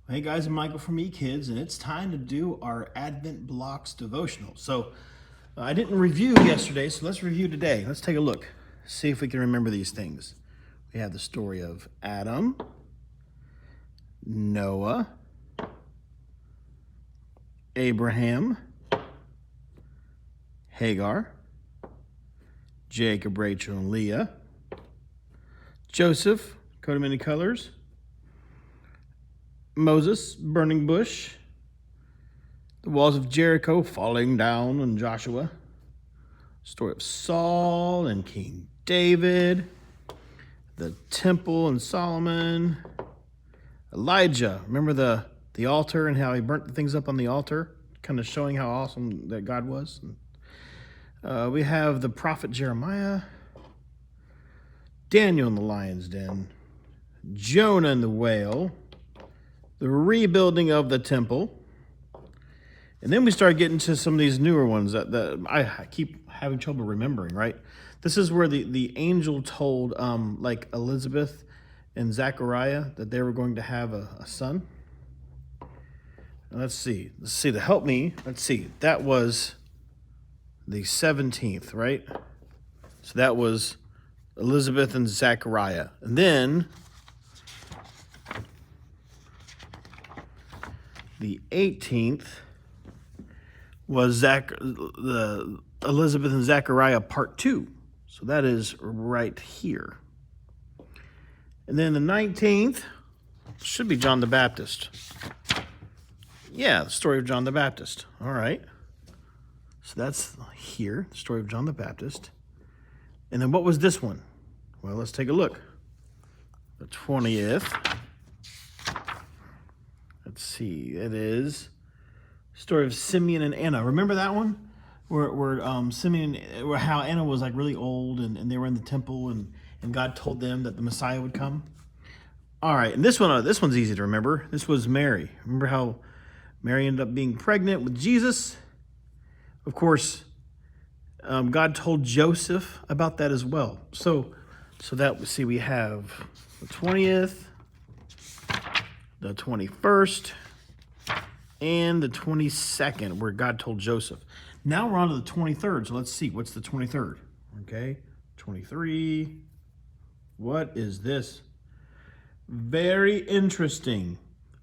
Hey guys, I'm Michael from eKids, and it's time to do our Advent Blocks devotional. So I didn't review yesterday, so let's review today. Let's take a look, see if we can remember these things. We have the story of Adam, Noah, Abraham, Hagar, Jacob, Rachel, and Leah, Joseph, coat of many colors, Moses, burning bush, the walls of Jericho falling down on Joshua, story of Saul and King David, the temple and Solomon, Elijah. Remember the altar and how he burnt the things up on the altar, kind of showing how awesome that God was. We have the prophet Jeremiah, Daniel in the lion's den, Jonah and the whale, the rebuilding of the temple. And then we start getting to some of these newer ones that I keep having trouble remembering, right? This is where the angel told like Elizabeth and Zechariah that they were going to have a son. And let's see, to help me, that was the 17th, right? So that was Elizabeth and Zechariah. And then the 18th was the Elizabeth and Zechariah part 2. So that is right here. And then the 19th should be John the Baptist. Yeah, the story of John the Baptist. All right. So that's here, the story of John the Baptist. And then what was this one? Well, let's take a look. The 20th. Let's see. It is story of Simeon and Anna. Remember that one? Where how Anna was like really old and they were in the temple and God told them that the Messiah would come. All right, and this one's easy to remember. This was Mary. Remember how Mary ended up being pregnant with Jesus? Of course, God told Joseph about that as well. So that, see, we have the 20th, the 21st, and the 22nd, where God told Joseph. Now we're on to the 23rd, so let's see. What's the 23rd? Okay, 23. What is this? Very interesting.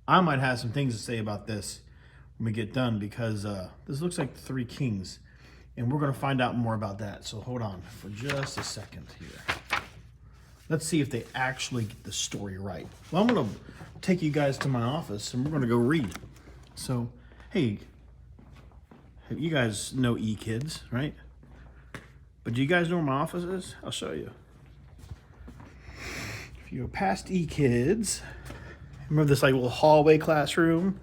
I might have some things to say about this when we get done, because this looks like the Three Kings, and we're going to find out more about that. So hold on for just a second here. Let's see if they actually get the story right. Well, I'm going to take you guys to my office, and we're going to go read. So, hey, you guys know eKids, right? But do you guys know where my office is? I'll show you. If you go past eKids, remember this like little hallway classroom,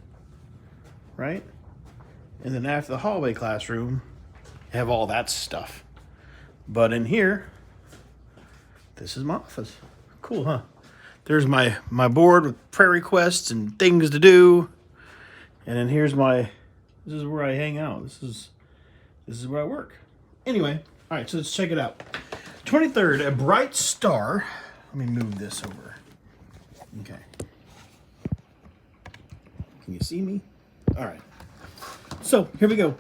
right? And then after the hallway classroom, you have all that stuff. But in here, this is my office. Cool, huh? There's my board with prayer requests and things to do. And then here's this is where I hang out. This is where I work. Anyway, all right, so let's check it out. 23rd, a bright star. Let me move this over. Okay. Can you see me? All right. So here we go.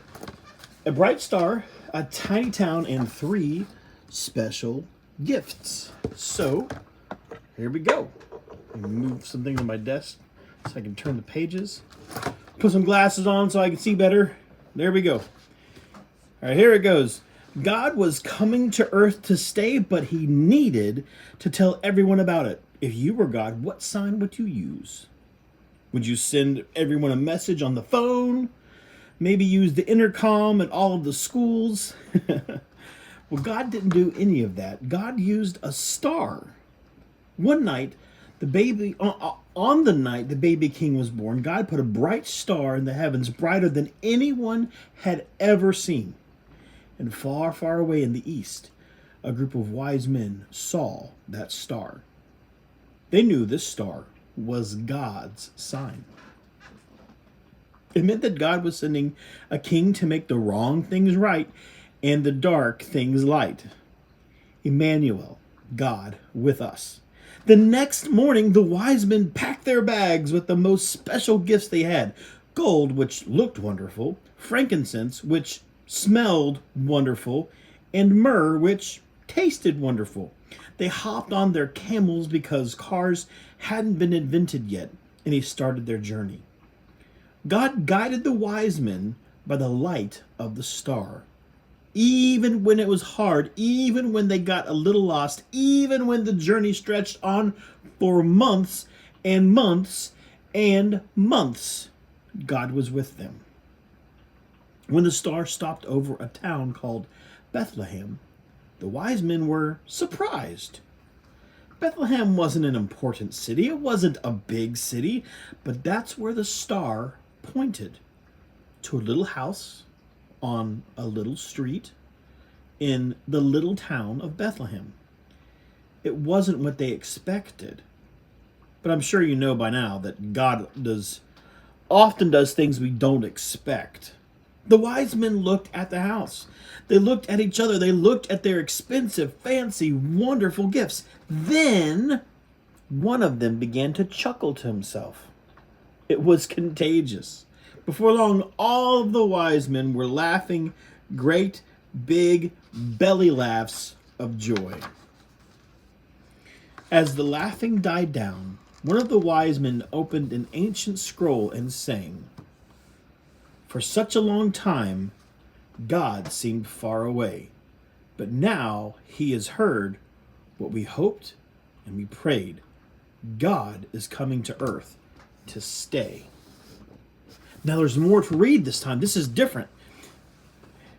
A bright star, a tiny town, and 3 special gifts. So here we go. Let me move some things on my desk so I can turn the pages. Put some glasses on so I can see better. There we go. All right, here it goes. God was coming to earth to stay, but he needed to tell everyone about it. If you were God, what sign would you use? Would you send everyone a message on the phone? Maybe use the intercom at all of the schools? Well, God didn't do any of that. God used a star. One night, on the night the baby king was born, God put a bright star in the heavens, brighter than anyone had ever seen. And far, far away in the east, a group of wise men saw that star. They knew this star was God's sign. It meant that God was sending a king to make the wrong things right and the dark things light. Emmanuel, God with us. The next morning, the wise men packed their bags with the most special gifts they had: gold, which looked wonderful, frankincense, which smelled wonderful, and myrrh, which tasted wonderful. They hopped on their camels because cars hadn't been invented yet, and they started their journey. God guided the wise men by the light of the star. Even when it was hard, even when they got a little lost, even when the journey stretched on for months and months and months, God was with them. When the star stopped over a town called Bethlehem, the wise men were surprised. Bethlehem wasn't an important city, it wasn't a big city, but that's where the star pointed, to a little house on a little street in the little town of Bethlehem. It wasn't what they expected, but I'm sure you know by now that God often does things we don't expect. The wise men looked at the house. They looked at each other. They looked at their expensive, fancy, wonderful gifts. Then one of them began to chuckle to himself. It was contagious. Before long, all of the wise men were laughing great, big belly laughs of joy. As the laughing died down, one of the wise men opened an ancient scroll and sang, "For such a long time, God seemed far away, but now he has heard what we hoped and we prayed. God is coming to earth to stay." Now there's more to read this time. This is different.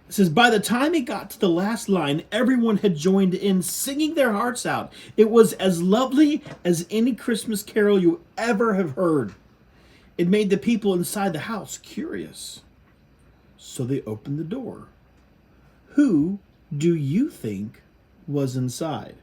It says, by the time it got to the last line, everyone had joined in, singing their hearts out. It was as lovely as any Christmas carol you ever have heard. It made the people inside the house curious. So they opened the door. Who do you think was inside?